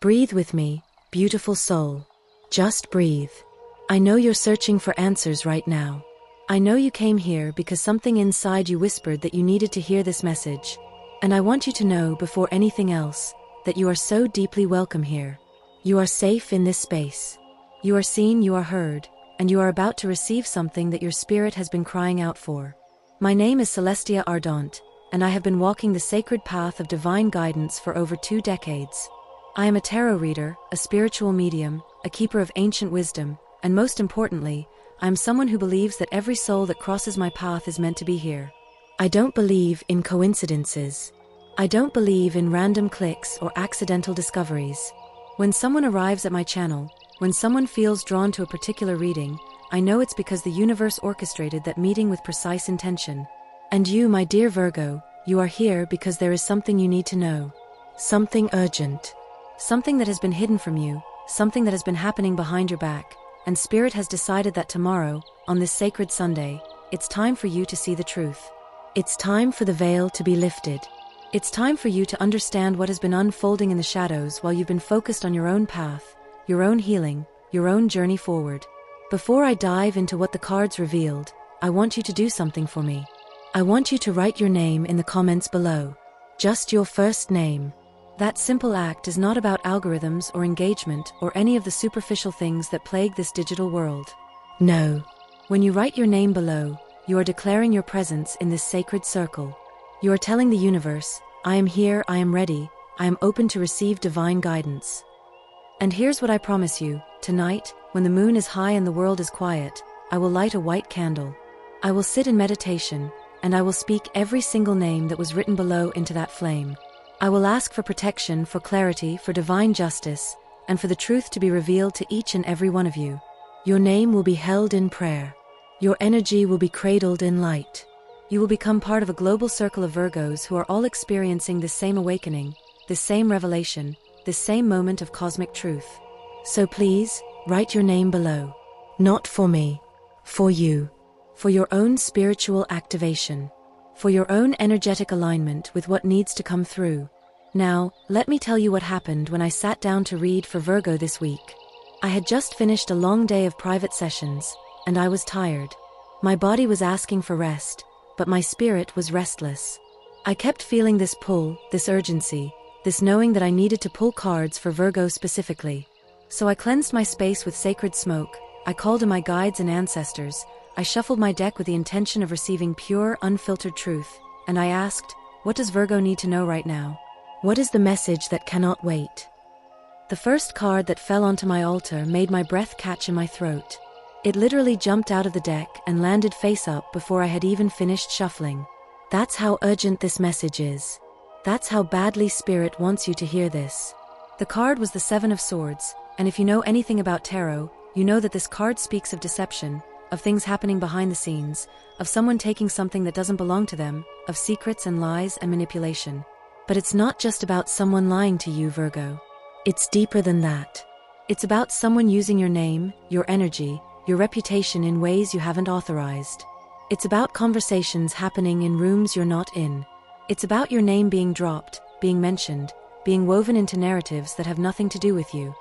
Breathe with me, beautiful soul. Just breathe. I know you're searching for answers right now. I know you came here because something inside you whispered that you needed to hear this message. And I want you to know, before anything else, that you are so deeply welcome here. You are safe in this space. You are seen, you are heard, and you are about to receive something that your spirit has been crying out for. My name is Celestia Ardant, and I have been walking the sacred path of divine guidance for over 2 decades. I am a tarot reader, a spiritual medium, a keeper of ancient wisdom, and most importantly, I am someone who believes that every soul that crosses my path is meant to be here. I don't believe in coincidences. I don't believe in random clicks or accidental discoveries. When someone arrives at my channel, when someone feels drawn to a particular reading, I know it's because the universe orchestrated that meeting with precise intention. And you, my dear Virgo, you are here because there is something you need to know. Something urgent. Something that has been hidden from you, something that has been happening behind your back, and Spirit has decided that tomorrow, on this sacred Sunday, it's time for you to see the truth. It's time for the veil to be lifted. It's time for you to understand what has been unfolding in the shadows while you've been focused on your own path, your own healing, your own journey forward. Before I dive into what the cards revealed, I want you to do something for me. I want you to write your name in the comments below. Just your first name. That simple act is not about algorithms or engagement or any of the superficial things that plague this digital world. No. When you write your name below, you are declaring your presence in this sacred circle. You are telling the universe, I am here, I am ready, I am open to receive divine guidance. And here's what I promise you, tonight, when the moon is high and the world is quiet, I will light a white candle. I will sit in meditation, and I will speak every single name that was written below into that flame. I will ask for protection, for clarity, for divine justice, and for the truth to be revealed to each and every one of you. Your name will be held in prayer. Your energy will be cradled in light. You will become part of a global circle of Virgos who are all experiencing this same awakening, this same revelation, this same moment of cosmic truth. So please, write your name below. Not for me. For you. For your own spiritual activation. For your own energetic alignment with what needs to come through. Now, let me tell you what happened when I sat down to read for Virgo this week. I had just finished a long day of private sessions, and I was tired. My body was asking for rest, but my spirit was restless. I kept feeling this pull, this urgency, this knowing that I needed to pull cards for Virgo specifically. So I cleansed my space with sacred smoke, I called in my guides and ancestors, I shuffled my deck with the intention of receiving pure, unfiltered truth, and I asked, what does Virgo need to know right now? What is the message that cannot wait? The first card that fell onto my altar made my breath catch in my throat. It literally jumped out of the deck and landed face up before I had even finished shuffling. That's how urgent this message is. That's how badly Spirit wants you to hear this. The card was the 7 of Swords, and if you know anything about tarot, you know that this card speaks of deception, of things happening behind the scenes, of someone taking something that doesn't belong to them, of secrets and lies and manipulation. But it's not just about someone lying to you, Virgo. It's deeper than that. It's about someone using your name, your energy, your reputation in ways you haven't authorized. It's about conversations happening in rooms you're not in. It's about your name being dropped, being mentioned, being woven into narratives that have nothing to do with you.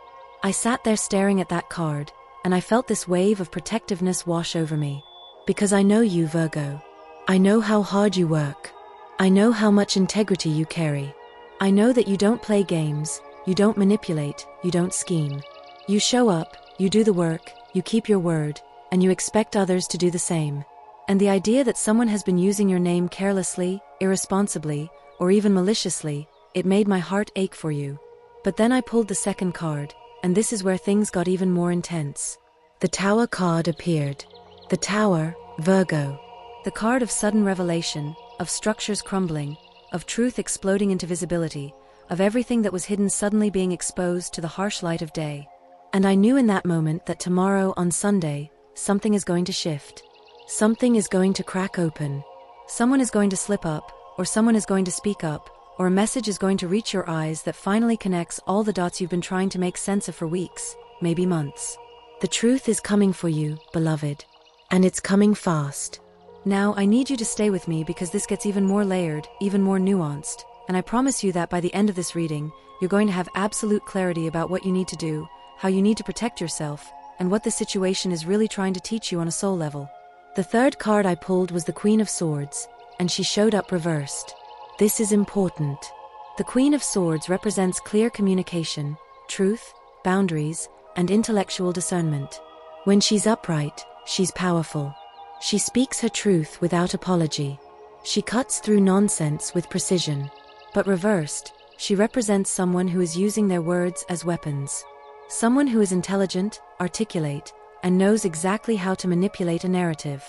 I sat there staring at that card, and I felt this wave of protectiveness wash over me. Because I know you, Virgo. I know how hard you work. I know how much integrity you carry. I know that you don't play games, you don't manipulate, you don't scheme. You show up, you do the work, you keep your word, and you expect others to do the same. And the idea that someone has been using your name carelessly, irresponsibly, or even maliciously, it made my heart ache for you. But then I pulled the second card, and this is where things got even more intense. The Tower card appeared. The Tower, Virgo. The card of sudden revelation, of structures crumbling, of truth exploding into visibility, of everything that was hidden suddenly being exposed to the harsh light of day. And I knew in that moment that tomorrow, on Sunday, something is going to shift. Something is going to crack open. Someone is going to slip up, or someone is going to speak up, or a message is going to reach your eyes that finally connects all the dots you've been trying to make sense of for weeks, maybe months. The truth is coming for you, beloved. And it's coming fast. Now I need you to stay with me because this gets even more layered, even more nuanced, and I promise you that by the end of this reading, you're going to have absolute clarity about what you need to do, how you need to protect yourself, and what this situation is really trying to teach you on a soul level. The third card I pulled was the Queen of Swords, and she showed up reversed. This is important. The Queen of Swords represents clear communication, truth, boundaries, and intellectual discernment. When she's upright, she's powerful. She speaks her truth without apology. She cuts through nonsense with precision. But reversed, she represents someone who is using their words as weapons. Someone who is intelligent, articulate, and knows exactly how to manipulate a narrative.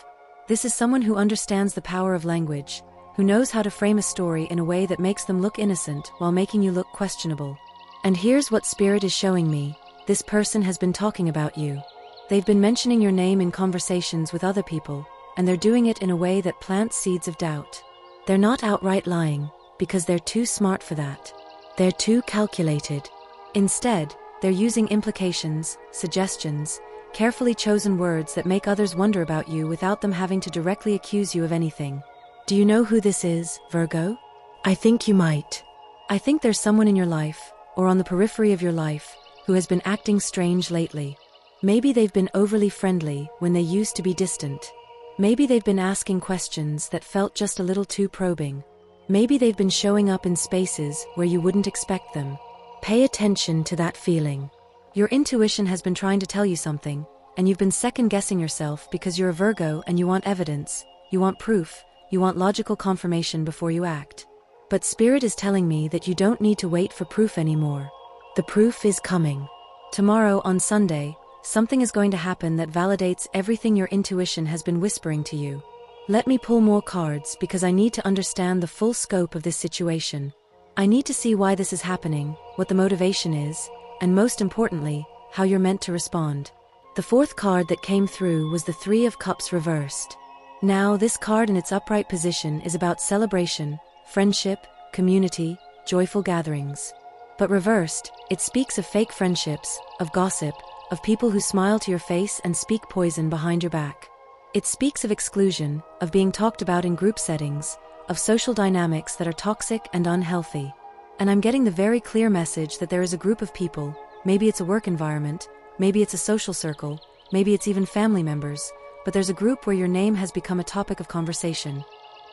This is someone who understands the power of language, who knows how to frame a story in a way that makes them look innocent while making you look questionable. And here's what Spirit is showing me: this person has been talking about you. They've been mentioning your name in conversations with other people, and they're doing it in a way that plants seeds of doubt. They're not outright lying, because they're too smart for that. They're too calculated. Instead, they're using implications, suggestions, carefully chosen words that make others wonder about you without them having to directly accuse you of anything. Do you know who this is, Virgo? I think you might. I think there's someone in your life, or on the periphery of your life, who has been acting strange lately. Maybe they've been overly friendly when they used to be distant. Maybe they've been asking questions that felt just a little too probing. Maybe they've been showing up in spaces where you wouldn't expect them. Pay attention to that feeling. Your intuition has been trying to tell you something, and you've been second-guessing yourself because you're a Virgo and you want evidence, you want proof, you want logical confirmation before you act. But Spirit is telling me that you don't need to wait for proof anymore. The proof is coming. Tomorrow, on Sunday, something is going to happen that validates everything your intuition has been whispering to you. Let me pull more cards because I need to understand the full scope of this situation. I need to see why this is happening, what the motivation is, and most importantly, how you're meant to respond. The fourth card that came through was the Three of Cups reversed. Now, this card in its upright position is about celebration, friendship, community, joyful gatherings. But reversed, it speaks of fake friendships, of gossip, of people who smile to your face and speak poison behind your back. It speaks of exclusion, of being talked about in group settings, of social dynamics that are toxic and unhealthy. And I'm getting the very clear message that there is a group of people, maybe it's a work environment, maybe it's a social circle, maybe it's even family members, but there's a group where your name has become a topic of conversation.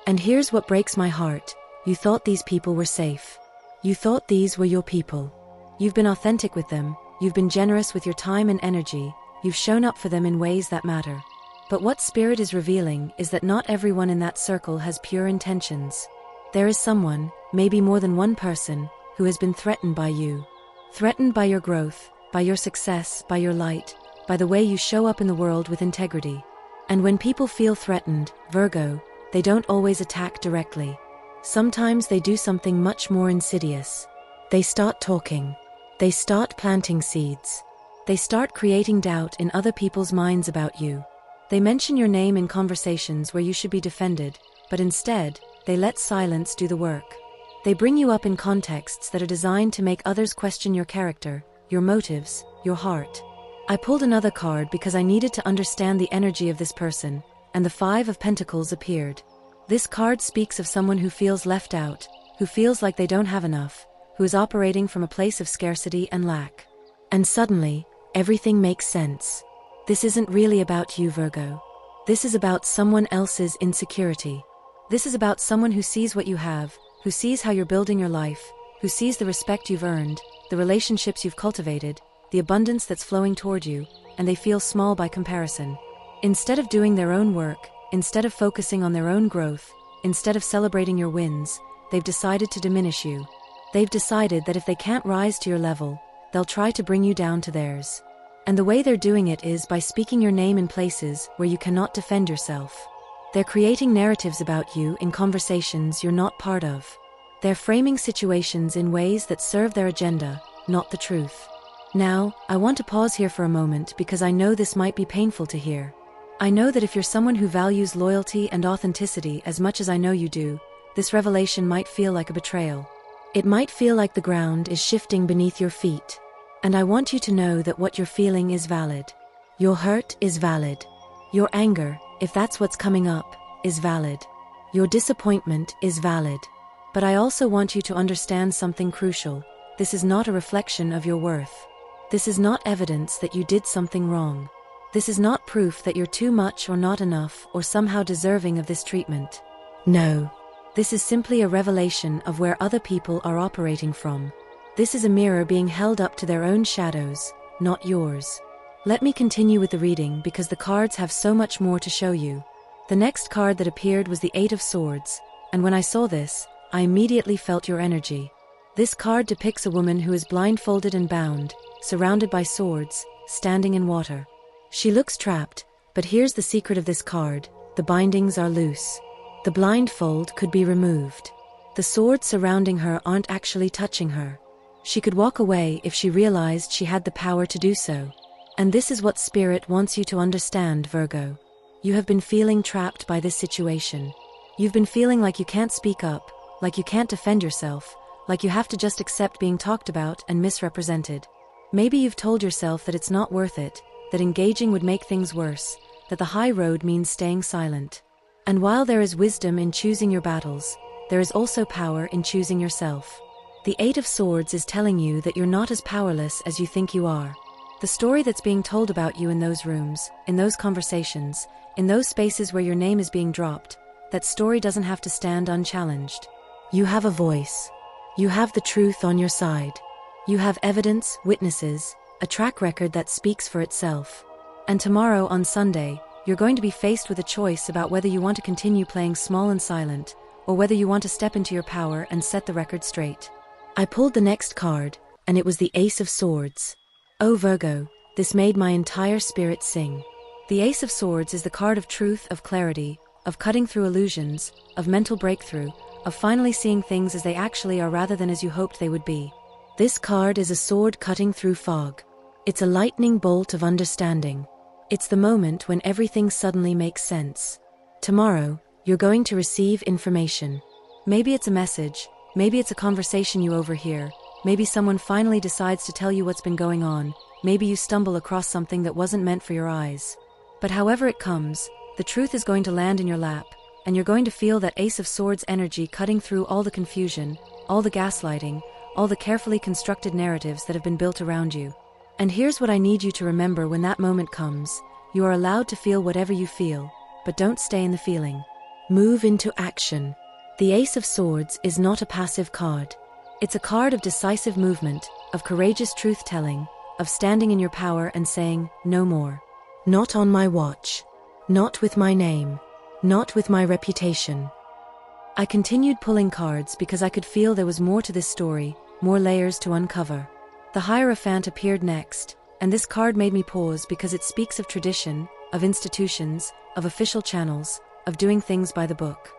And here's what breaks my heart: you thought these people were safe. You thought these were your people. You've been authentic with them, you've been generous with your time and energy, you've shown up for them in ways that matter. But what Spirit is revealing is that not everyone in that circle has pure intentions. There is someone, maybe more than one person, who has been threatened by you. Threatened by your growth, by your success, by your light, by the way you show up in the world with integrity. And when people feel threatened, Virgo, they don't always attack directly. Sometimes they do something much more insidious. They start talking. They start planting seeds. They start creating doubt in other people's minds about you. They mention your name in conversations where you should be defended, but instead, they let silence do the work. They bring you up in contexts that are designed to make others question your character, your motives, your heart. I pulled another card because I needed to understand the energy of this person, and the Five of Pentacles appeared. This card speaks of someone who feels left out, who feels like they don't have enough, who is operating from a place of scarcity and lack. And suddenly, everything makes sense. This isn't really about you, Virgo. This is about someone else's insecurity. This is about someone who sees what you have, who sees how you're building your life, who sees the respect you've earned, the relationships you've cultivated, the abundance that's flowing toward you, and they feel small by comparison. Instead of doing their own work, instead of focusing on their own growth, instead of celebrating your wins, they've decided to diminish you. They've decided that if they can't rise to your level, they'll try to bring you down to theirs. And the way they're doing it is by speaking your name in places where you cannot defend yourself. They're creating narratives about you in conversations you're not part of. They're framing situations in ways that serve their agenda, not the truth. Now, I want to pause here for a moment because I know this might be painful to hear. I know that if you're someone who values loyalty and authenticity as much as I know you do, this revelation might feel like a betrayal. It might feel like the ground is shifting beneath your feet. And I want you to know that what you're feeling is valid. Your hurt is valid. Your anger, if that's what's coming up, is valid. Your disappointment is valid. But I also want you to understand something crucial. This is not a reflection of your worth. This is not evidence that you did something wrong. This is not proof that you're too much or not enough or somehow deserving of this treatment. No. This is simply a revelation of where other people are operating from. This is a mirror being held up to their own shadows, not yours. Let me continue with the reading because the cards have so much more to show you. The next card that appeared was the Eight of Swords, and when I saw this, I immediately felt your energy. This card depicts a woman who is blindfolded and bound, surrounded by swords, standing in water. She looks trapped, but here's the secret of this card: the bindings are loose. The blindfold could be removed. The swords surrounding her aren't actually touching her. She could walk away if she realized she had the power to do so. And this is what Spirit wants you to understand, Virgo. You have been feeling trapped by this situation. You've been feeling like you can't speak up, like you can't defend yourself, like you have to just accept being talked about and misrepresented. Maybe you've told yourself that it's not worth it, that engaging would make things worse, that the high road means staying silent. And while there is wisdom in choosing your battles, there is also power in choosing yourself. The Eight of Swords is telling you that you're not as powerless as you think you are. The story that's being told about you in those rooms, in those conversations, in those spaces where your name is being dropped, that story doesn't have to stand unchallenged. You have a voice. You have the truth on your side. You have evidence, witnesses, a track record that speaks for itself. And tomorrow, on Sunday, you're going to be faced with a choice about whether you want to continue playing small and silent, or whether you want to step into your power and set the record straight. I pulled the next card, and it was the Ace of Swords. Oh Virgo, this made my entire spirit sing. The Ace of Swords is the card of truth, of clarity, of cutting through illusions, of mental breakthrough, of finally seeing things as they actually are rather than as you hoped they would be. This card is a sword cutting through fog. It's a lightning bolt of understanding. It's the moment when everything suddenly makes sense. Tomorrow, you're going to receive information. Maybe it's a message, maybe it's a conversation you overhear, maybe someone finally decides to tell you what's been going on, maybe you stumble across something that wasn't meant for your eyes. But however it comes, the truth is going to land in your lap, and you're going to feel that Ace of Swords energy cutting through all the confusion, all the gaslighting, all the carefully constructed narratives that have been built around you. And here's what I need you to remember when that moment comes: you are allowed to feel whatever you feel, but don't stay in the feeling. Move into action. The Ace of Swords is not a passive card. It's a card of decisive movement, of courageous truth-telling, of standing in your power and saying, no more. Not on my watch. Not with my name. Not with my reputation. I continued pulling cards because I could feel there was more to this story, more layers to uncover. The Hierophant appeared next, and this card made me pause because it speaks of tradition, of institutions, of official channels, of doing things by the book.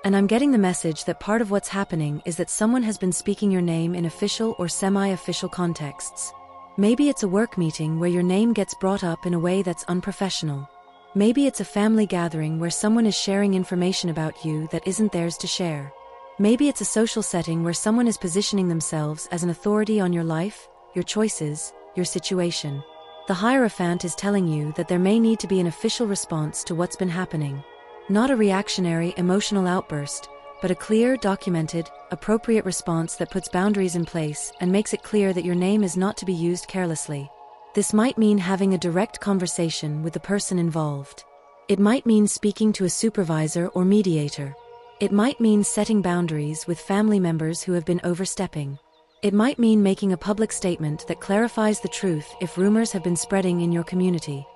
And I'm getting the message that part of what's happening is that someone has been speaking your name in official or semi-official contexts. Maybe it's a work meeting where your name gets brought up in a way that's unprofessional. Maybe it's a family gathering where someone is sharing information about you that isn't theirs to share. Maybe it's a social setting where someone is positioning themselves as an authority on your life, your choices, your situation. The Hierophant is telling you that there may need to be an official response to what's been happening. Not a reactionary, emotional outburst, but a clear, documented, appropriate response that puts boundaries in place and makes it clear that your name is not to be used carelessly. This might mean having a direct conversation with the person involved. It might mean speaking to a supervisor or mediator. It might mean setting boundaries with family members who have been overstepping. It might mean making a public statement that clarifies the truth if rumors have been spreading in your community.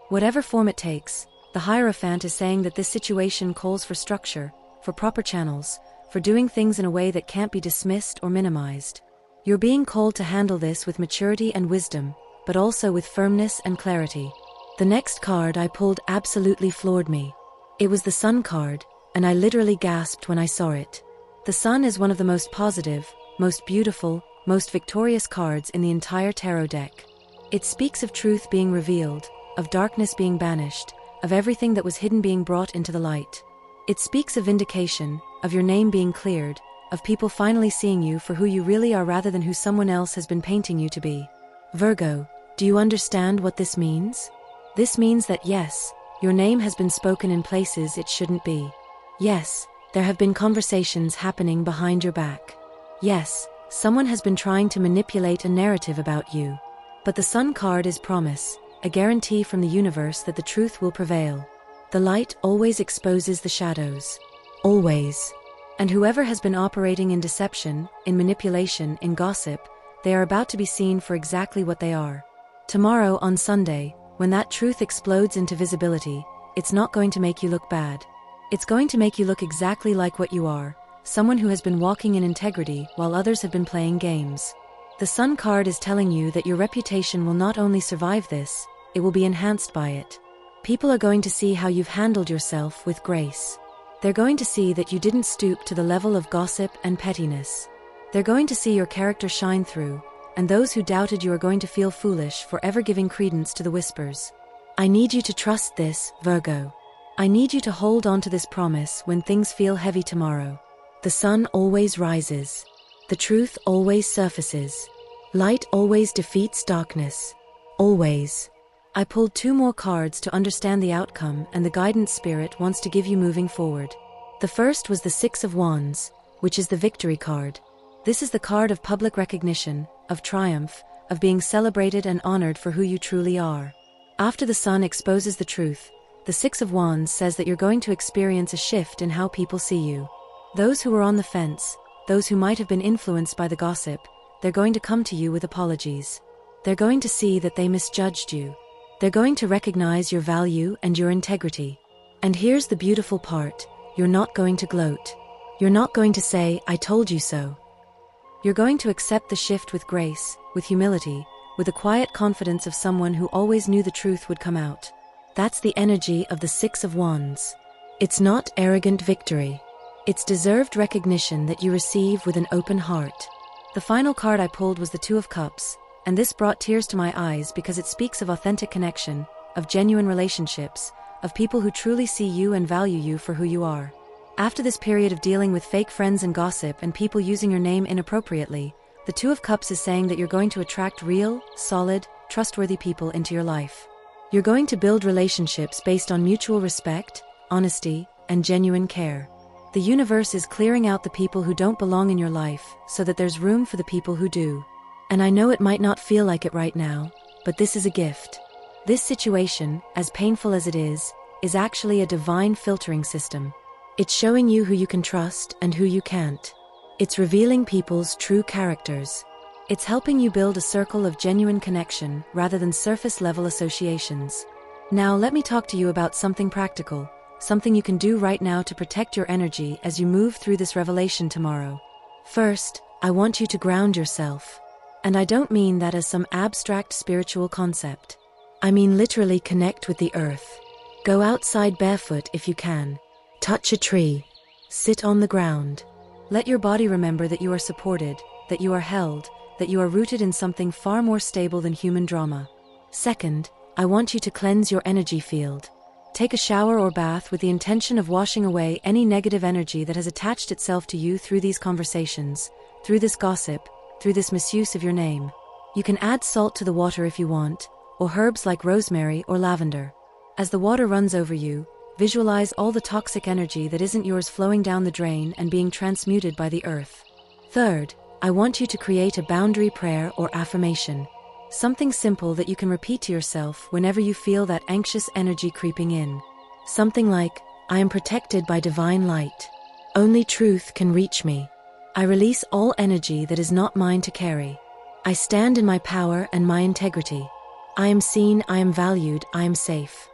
Whatever form it takes, the Hierophant is saying that this situation calls for structure, for proper channels, for doing things in a way that can't be dismissed or minimized. You're being called to handle this with maturity and wisdom, but also with firmness and clarity. The next card I pulled absolutely floored me. It was the Sun card, and I literally gasped when I saw it. The Sun is one of the most positive, most beautiful, most victorious cards in the entire tarot deck. It speaks of truth being revealed, of darkness being banished, of everything that was hidden being brought into the light. It speaks of vindication, of your name being cleared, of people finally seeing you for who you really are rather than who someone else has been painting you to be. Virgo, do you understand what this means? This means that yes, your name has been spoken in places it shouldn't be. Yes, There have been conversations happening behind your back. Yes, someone has been trying to manipulate a narrative about you. But the Sun card is promise, a guarantee from the universe that the truth will prevail. The light always exposes the shadows. Always. And whoever has been operating in deception, in manipulation, in gossip, they are about to be seen for exactly what they are. Tomorrow, on Sunday, when that truth explodes into visibility, it's not going to make you look bad. It's going to make you look exactly like what you are, someone who has been walking in integrity while others have been playing games. The Sun card is telling you that your reputation will not only survive this, it will be enhanced by it. People are going to see how you've handled yourself with grace. They're going to see that you didn't stoop to the level of gossip and pettiness. They're going to see your character shine through, and those who doubted you are going to feel foolish for ever giving credence to the whispers. I need you to trust this, Virgo. I need you to hold on to this promise when things feel heavy tomorrow. The sun always rises. The truth always surfaces. Light always defeats darkness. Always. I pulled 2 more cards to understand the outcome and the guidance spirit wants to give you moving forward. The first was the 6 of Wands, which is the victory card. This is the card of public recognition, of triumph, of being celebrated and honored for who you truly are. After the sun exposes the truth, the 6 of Wands says that you're going to experience a shift in how people see you. Those who were on the fence, those who might have been influenced by the gossip, they're going to come to you with apologies. They're going to see that they misjudged you. They're going to recognize your value and your integrity. And here's the beautiful part, you're not going to gloat. You're not going to say, I told you so. You're going to accept the shift with grace, with humility, with the quiet confidence of someone who always knew the truth would come out. That's the energy of the 6 of Wands. It's not arrogant victory. It's deserved recognition that you receive with an open heart. The final card I pulled was the 2 of Cups, and this brought tears to my eyes because it speaks of authentic connection, of genuine relationships, of people who truly see you and value you for who you are. After this period of dealing with fake friends and gossip and people using your name inappropriately, the 2 of Cups is saying that you're going to attract real, solid, trustworthy people into your life. You're going to build relationships based on mutual respect, honesty, and genuine care. The universe is clearing out the people who don't belong in your life so that there's room for the people who do. And I know it might not feel like it right now, but this is a gift. This situation, as painful as it is actually a divine filtering system. It's showing you who you can trust and who you can't. It's revealing people's true characters. It's helping you build a circle of genuine connection rather than surface-level associations. Now let me talk to you about something practical, something you can do right now to protect your energy as you move through this revelation tomorrow. First, I want you to ground yourself. And I don't mean that as some abstract spiritual concept. I mean literally connect with the earth. Go outside barefoot if you can. Touch a tree. Sit on the ground. Let your body remember that you are supported, that you are held, that you are rooted in something far more stable than human drama. Second, I want you to cleanse your energy field. Take a shower or bath with the intention of washing away any negative energy that has attached itself to you through these conversations, through this gossip, through this misuse of your name. You can add salt to the water if you want, or herbs like rosemary or lavender. As the water runs over you, visualize all the toxic energy that isn't yours flowing down the drain and being transmuted by the earth. Third, I want you to create a boundary prayer or affirmation. Something simple that you can repeat to yourself whenever you feel that anxious energy creeping in. Something like, I am protected by divine light. Only truth can reach me. I release all energy that is not mine to carry. I stand in my power and my integrity. I am seen, I am valued, I am safe.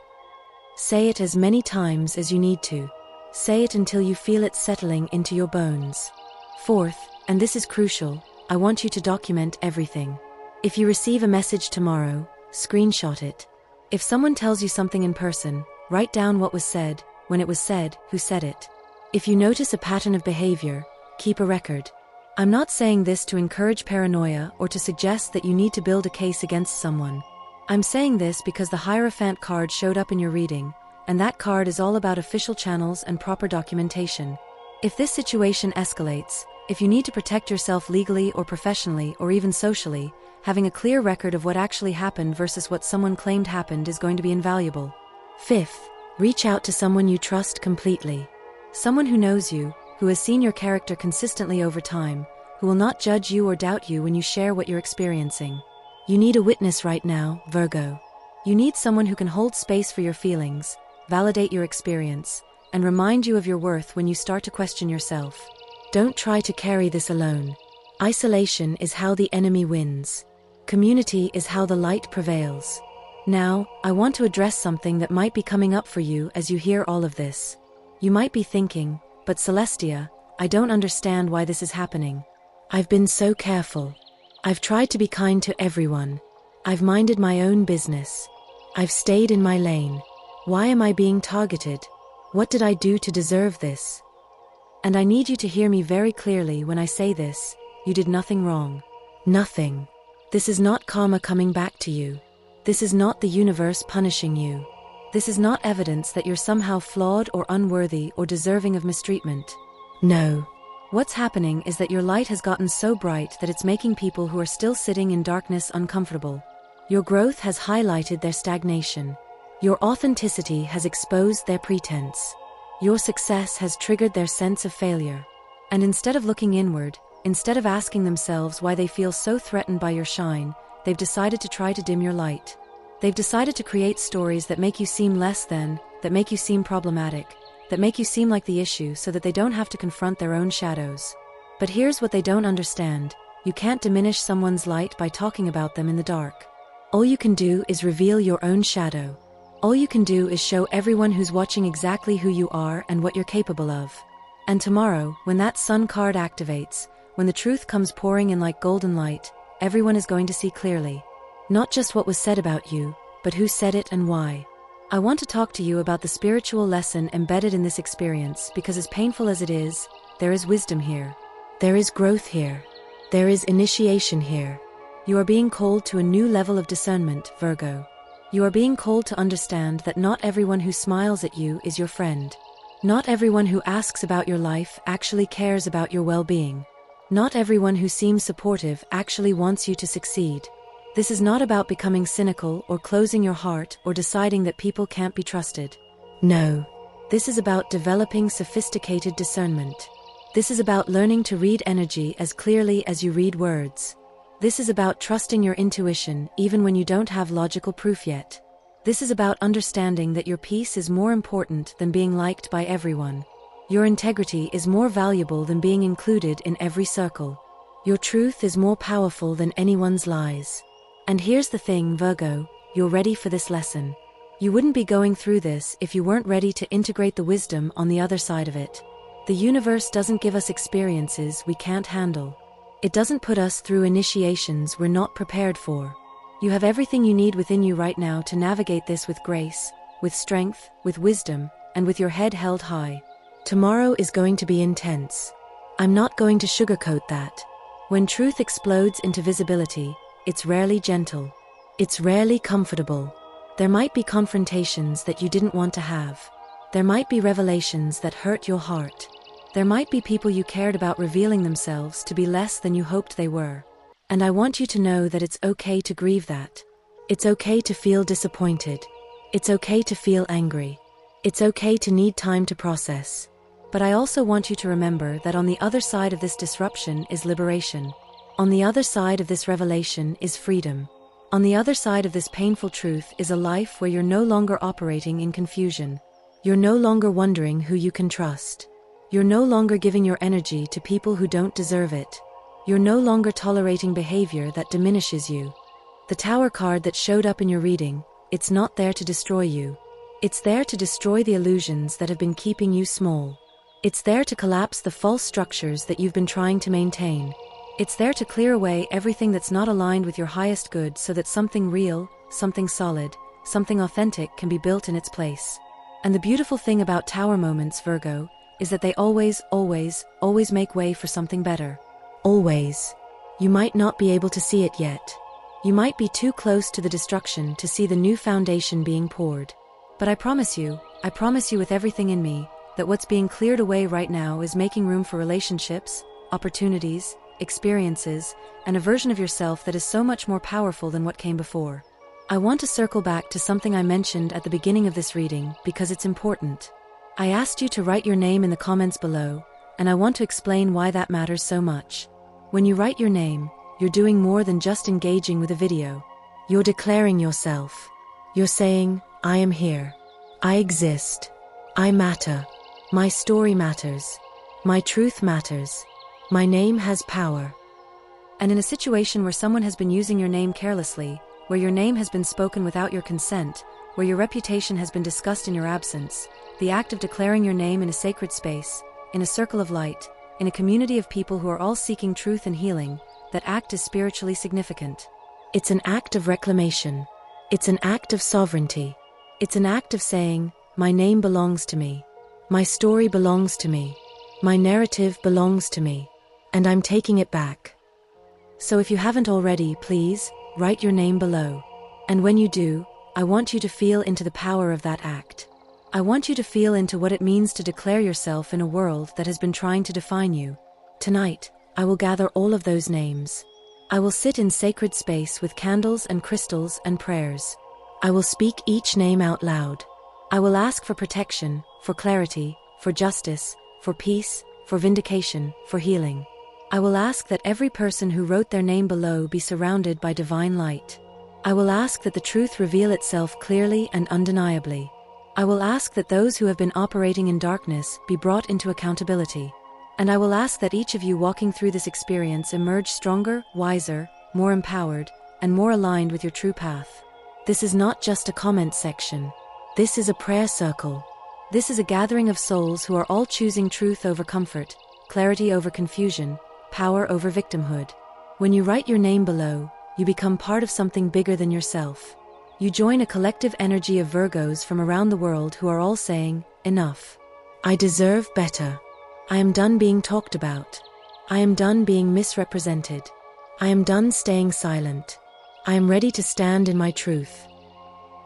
Say it as many times as you need to. Say it until you feel it settling into your bones. Fourth, and this is crucial, I want you to document everything. If you receive a message tomorrow, screenshot it. If someone tells you something in person, write down what was said, when it was said, who said it. If you notice a pattern of behavior, keep a record. I'm not saying this to encourage paranoia or to suggest that you need to build a case against someone. I'm saying this because the Hierophant card showed up in your reading, and that card is all about official channels and proper documentation. If this situation escalates, if you need to protect yourself legally or professionally or even socially, having a clear record of what actually happened versus what someone claimed happened is going to be invaluable. Fifth, reach out to someone you trust completely. Someone who knows you, who has seen your character consistently over time, who will not judge you or doubt you when you share what you're experiencing. You need a witness right now, Virgo. You need someone who can hold space for your feelings, validate your experience, and remind you of your worth when you start to question yourself. Don't try to carry this alone. Isolation is how the enemy wins. Community is how the light prevails. Now, I want to address something that might be coming up for you as you hear all of this. You might be thinking, but Celestia, I don't understand why this is happening. I've been so careful. I've tried to be kind to everyone. I've minded my own business. I've stayed in my lane. Why am I being targeted? What did I do to deserve this? And I need you to hear me very clearly when I say this. You did nothing wrong. Nothing. This is not karma coming back to you. This is not the universe punishing you. This is not evidence that you're somehow flawed or unworthy or deserving of mistreatment. No. What's happening is that your light has gotten so bright that it's making people who are still sitting in darkness uncomfortable. Your growth has highlighted their stagnation. Your authenticity has exposed their pretense. Your success has triggered their sense of failure. And instead of looking inward, instead of asking themselves why they feel so threatened by your shine, they've decided to try to dim your light. They've decided to create stories that make you seem less than, that make you seem problematic, that make you seem like the issue so that they don't have to confront their own shadows. But here's what they don't understand. You can't diminish someone's light by talking about them in the dark. All you can do is reveal your own shadow. All you can do is show everyone who's watching exactly who you are and what you're capable of. And tomorrow, when that sun card activates, when the truth comes pouring in like golden light, everyone is going to see clearly. Not just what was said about you, but who said it and why. I want to talk to you about the spiritual lesson embedded in this experience because as painful as it is, there is wisdom here. There is growth here. There is initiation here. You are being called to a new level of discernment, Virgo. You are being called to understand that not everyone who smiles at you is your friend. Not everyone who asks about your life actually cares about your well-being. Not everyone who seems supportive actually wants you to succeed. This is not about becoming cynical or closing your heart or deciding that people can't be trusted. No. This is about developing sophisticated discernment. This is about learning to read energy as clearly as you read words. This is about trusting your intuition even when you don't have logical proof yet. This is about understanding that your peace is more important than being liked by everyone. Your integrity is more valuable than being included in every circle. Your truth is more powerful than anyone's lies. And here's the thing, Virgo, you're ready for this lesson. You wouldn't be going through this if you weren't ready to integrate the wisdom on the other side of it. The universe doesn't give us experiences we can't handle. It doesn't put us through initiations we're not prepared for. You have everything you need within you right now to navigate this with grace, with strength, with wisdom, and with your head held high. Tomorrow is going to be intense. I'm not going to sugarcoat that. When truth explodes into visibility, it's rarely gentle. It's rarely comfortable. There might be confrontations that you didn't want to have. There might be revelations that hurt your heart. There might be people you cared about revealing themselves to be less than you hoped they were. And I want you to know that it's okay to grieve that. It's okay to feel disappointed. It's okay to feel angry. It's okay to need time to process. But I also want you to remember that on the other side of this disruption is liberation. On the other side of this revelation is freedom. On the other side of this painful truth is a life where you're no longer operating in confusion. You're no longer wondering who you can trust. You're no longer giving your energy to people who don't deserve it. You're no longer tolerating behavior that diminishes you. The Tower card that showed up in your reading, it's not there to destroy you. It's there to destroy the illusions that have been keeping you small. It's there to collapse the false structures that you've been trying to maintain. It's there to clear away everything that's not aligned with your highest good so that something real, something solid, something authentic can be built in its place. And the beautiful thing about Tower moments, Virgo, is that they always make way for something better. Always. You might not be able to see it yet. You might be too close to the destruction to see the new foundation being poured. But I promise you with everything in me, that what's being cleared away right now is making room for relationships, opportunities, experiences, and a version of yourself that is so much more powerful than what came before. I want to circle back to something I mentioned at the beginning of this reading because it's important. I asked you to write your name in the comments below, and I want to explain why that matters so much. When you write your name, you're doing more than just engaging with a video. You're declaring yourself. You're saying, I am here. I exist. I matter. My story matters. My truth matters. My name has power. And in a situation where someone has been using your name carelessly, where your name has been spoken without your consent, where your reputation has been discussed in your absence, the act of declaring your name in a sacred space, in a circle of light, in a community of people who are all seeking truth and healing, that act is spiritually significant. It's an act of reclamation. It's an act of sovereignty. It's an act of saying, my name belongs to me. My story belongs to me. My narrative belongs to me. And I'm taking it back. So if you haven't already, please, write your name below. And when you do, I want you to feel into the power of that act. I want you to feel into what it means to declare yourself in a world that has been trying to define you. Tonight, I will gather all of those names. I will sit in sacred space with candles and crystals and prayers. I will speak each name out loud. I will ask for protection, for clarity, for justice, for peace, for vindication, for healing. I will ask that every person who wrote their name below be surrounded by divine light. I will ask that the truth reveal itself clearly and undeniably. I will ask that those who have been operating in darkness be brought into accountability. And I will ask that each of you walking through this experience emerge stronger, wiser, more empowered, and more aligned with your true path. This is not just a comment section. This is a prayer circle. This is a gathering of souls who are all choosing truth over comfort, clarity over confusion, power over victimhood. When you write your name below, you become part of something bigger than yourself. You join a collective energy of Virgos from around the world who are all saying, enough. I deserve better. I am done being talked about. I am done being misrepresented. I am done staying silent. I am ready to stand in my truth.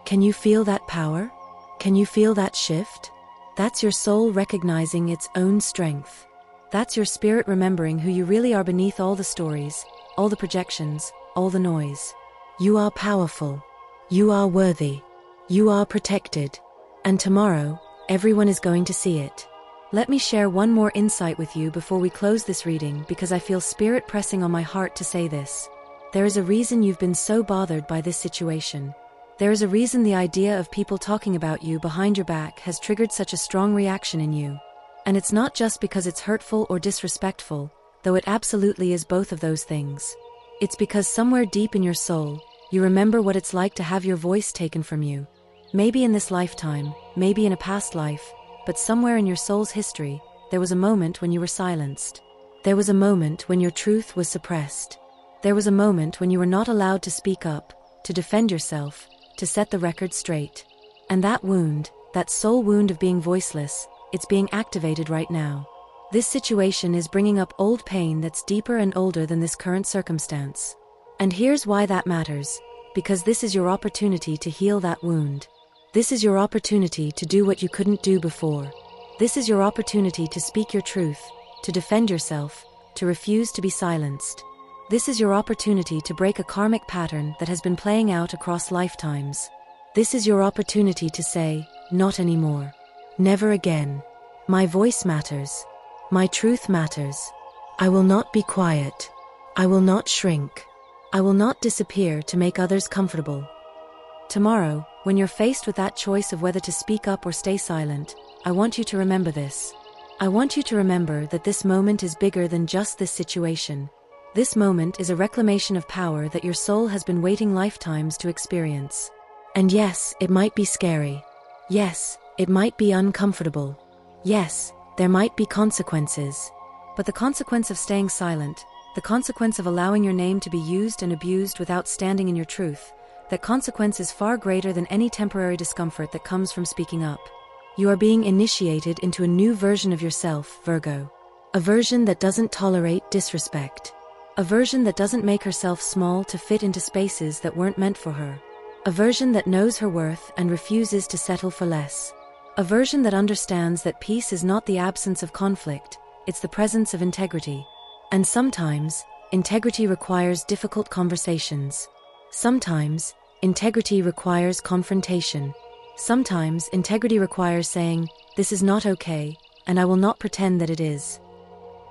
Can you feel that power? Can you feel that shift? That's your soul recognizing its own strength. That's your spirit remembering who you really are beneath all the stories, all the projections, all the noise. You are powerful. You are worthy. You are protected. And tomorrow, everyone is going to see it. Let me share one more insight with you before we close this reading because I feel spirit pressing on my heart to say this. There is a reason you've been so bothered by this situation. There is a reason the idea of people talking about you behind your back has triggered such a strong reaction in you. And it's not just because it's hurtful or disrespectful, though it absolutely is both of those things. It's because somewhere deep in your soul, you remember what it's like to have your voice taken from you. Maybe in this lifetime, maybe in a past life, but somewhere in your soul's history, there was a moment when you were silenced. There was a moment when your truth was suppressed. There was a moment when you were not allowed to speak up, to defend yourself, to set the record straight. And that wound, that soul wound of being voiceless, it's being activated right now. This situation is bringing up old pain that's deeper and older than this current circumstance. And here's why that matters, because this is your opportunity to heal that wound. This is your opportunity to do what you couldn't do before. This is your opportunity to speak your truth, to defend yourself, to refuse to be silenced. This is your opportunity to break a karmic pattern that has been playing out across lifetimes. This is your opportunity to say, not anymore. Never again. My voice matters. My truth matters. I will not be quiet. I will not shrink. I will not disappear to make others comfortable. Tomorrow, when you're faced with that choice of whether to speak up or stay silent, I want you to remember this. I want you to remember that this moment is bigger than just this situation. This moment is a reclamation of power that your soul has been waiting lifetimes to experience. And yes, it might be scary. Yes, it might be uncomfortable. Yes, there might be consequences. But the consequence of staying silent, the consequence of allowing your name to be used and abused without standing in your truth, that consequence is far greater than any temporary discomfort that comes from speaking up. You are being initiated into a new version of yourself, Virgo. A version that doesn't tolerate disrespect. A version that doesn't make herself small to fit into spaces that weren't meant for her. A version that knows her worth and refuses to settle for less. A version that understands that peace is not the absence of conflict, it's the presence of integrity. And sometimes, integrity requires difficult conversations. Sometimes, integrity requires confrontation. Sometimes, integrity requires saying, "This is not okay, and I will not pretend that it is."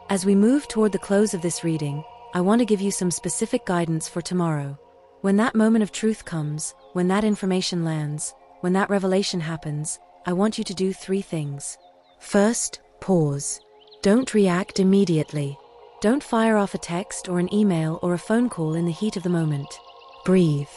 As we move toward the close of this reading, I want to give you some specific guidance for tomorrow. When that moment of truth comes, when that information lands, when that revelation happens, I want you to do 3 things. First, pause. Don't react immediately. Don't fire off a text or an email or a phone call in the heat of the moment. Breathe.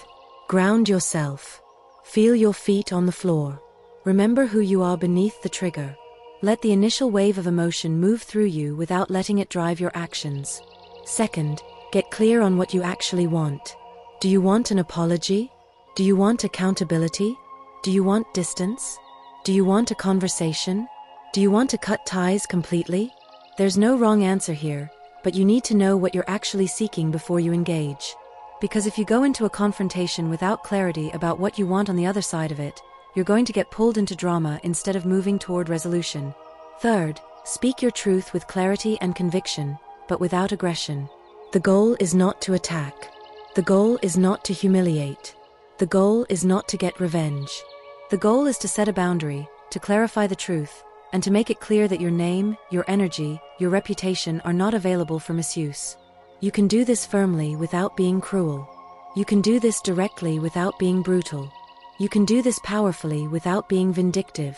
Ground yourself. Feel your feet on the floor. Remember who you are beneath the trigger. Let the initial wave of emotion move through you without letting it drive your actions. Second, get clear on what you actually want. Do you want an apology? Do you want accountability? Do you want distance? Do you want a conversation? Do you want to cut ties completely? There's no wrong answer here, but you need to know what you're actually seeking before you engage. Because if you go into a confrontation without clarity about what you want on the other side of it, you're going to get pulled into drama instead of moving toward resolution. Third, speak your truth with clarity and conviction, but without aggression. The goal is not to attack. The goal is not to humiliate. The goal is not to get revenge. The goal is to set a boundary, to clarify the truth, and to make it clear that your name, your energy, your reputation are not available for misuse. You can do this firmly without being cruel. You can do this directly without being brutal. You can do this powerfully without being vindictive.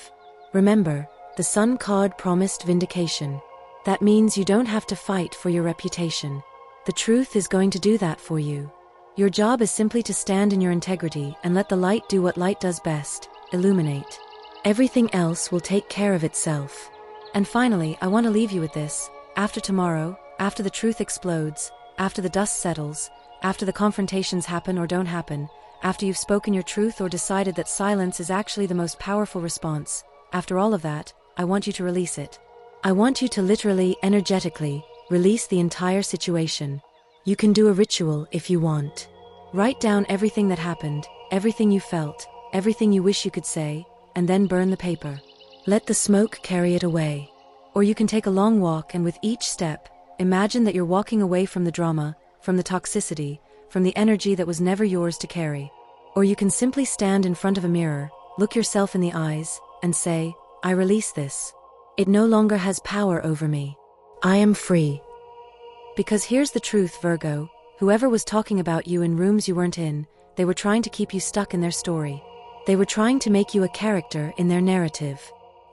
Remember, the Sun card promised vindication. That means you don't have to fight for your reputation. The truth is going to do that for you. Your job is simply to stand in your integrity and let the light do what light does best, illuminate. Everything else will take care of itself. And finally, I want to leave you with this. After tomorrow, after the truth explodes, after the dust settles, after the confrontations happen or don't happen, after you've spoken your truth or decided that silence is actually the most powerful response, after all of that, I want you to release it. I want you to literally, energetically, release the entire situation. You can do a ritual if you want. Write down everything that happened, everything you felt, everything you wish you could say, and then burn the paper. Let the smoke carry it away. Or you can take a long walk and with each step, imagine that you're walking away from the drama, from the toxicity, from the energy that was never yours to carry. Or you can simply stand in front of a mirror, look yourself in the eyes, and say, "I release this. It no longer has power over me. I am free." Because here's the truth, Virgo, whoever was talking about you in rooms you weren't in, they were trying to keep you stuck in their story. They were trying to make you a character in their narrative.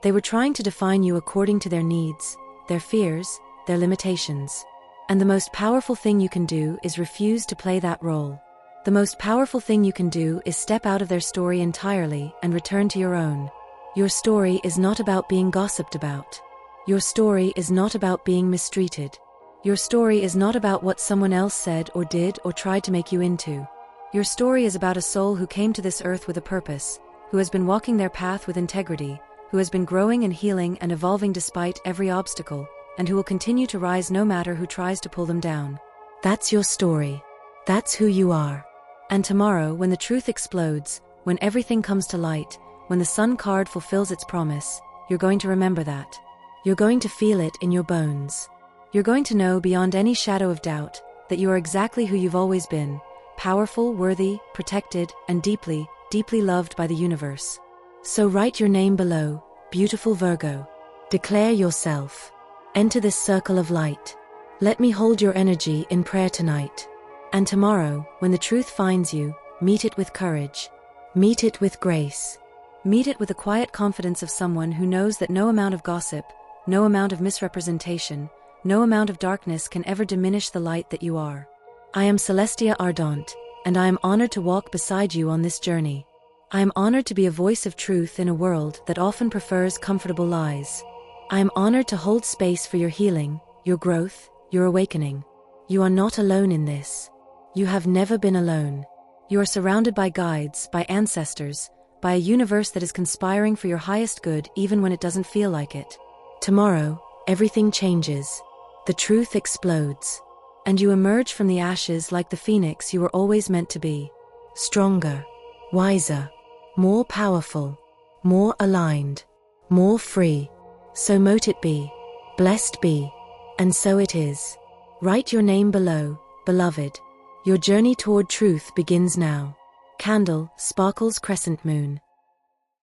They were trying to define you according to their needs, their fears, their limitations. And the most powerful thing you can do is refuse to play that role. The most powerful thing you can do is step out of their story entirely and return to your own. Your story is not about being gossiped about. Your story is not about being mistreated. Your story is not about what someone else said or did or tried to make you into. Your story is about a soul who came to this earth with a purpose, who has been walking their path with integrity, who has been growing and healing and evolving despite every obstacle, and who will continue to rise no matter who tries to pull them down. That's your story. That's who you are. And tomorrow, when the truth explodes, when everything comes to light, when the Sun card fulfills its promise, you're going to remember that. You're going to feel it in your bones. You're going to know beyond any shadow of doubt that you are exactly who you've always been, powerful, worthy, protected, and deeply, deeply loved by the universe. So write your name below, beautiful Virgo. Declare yourself. Enter this circle of light. Let me hold your energy in prayer tonight. And tomorrow, when the truth finds you, meet it with courage. Meet it with grace. Meet it with the quiet confidence of someone who knows that no amount of gossip, no amount of misrepresentation, no amount of darkness can ever diminish the light that you are. I am Celestia Ardant, and I am honored to walk beside you on this journey. I am honored to be a voice of truth in a world that often prefers comfortable lies. I am honored to hold space for your healing, your growth, your awakening. You are not alone in this. You have never been alone. You are surrounded by guides, by ancestors, by a universe that is conspiring for your highest good even when it doesn't feel like it. Tomorrow, everything changes. The truth explodes. And you emerge from the ashes like the phoenix you were always meant to be. Stronger, wiser, more powerful, more aligned, more free. So mote it be. Blessed be. And so it is. Write your name below, beloved. Your journey toward truth begins now. Candle, sparkles crescent moon.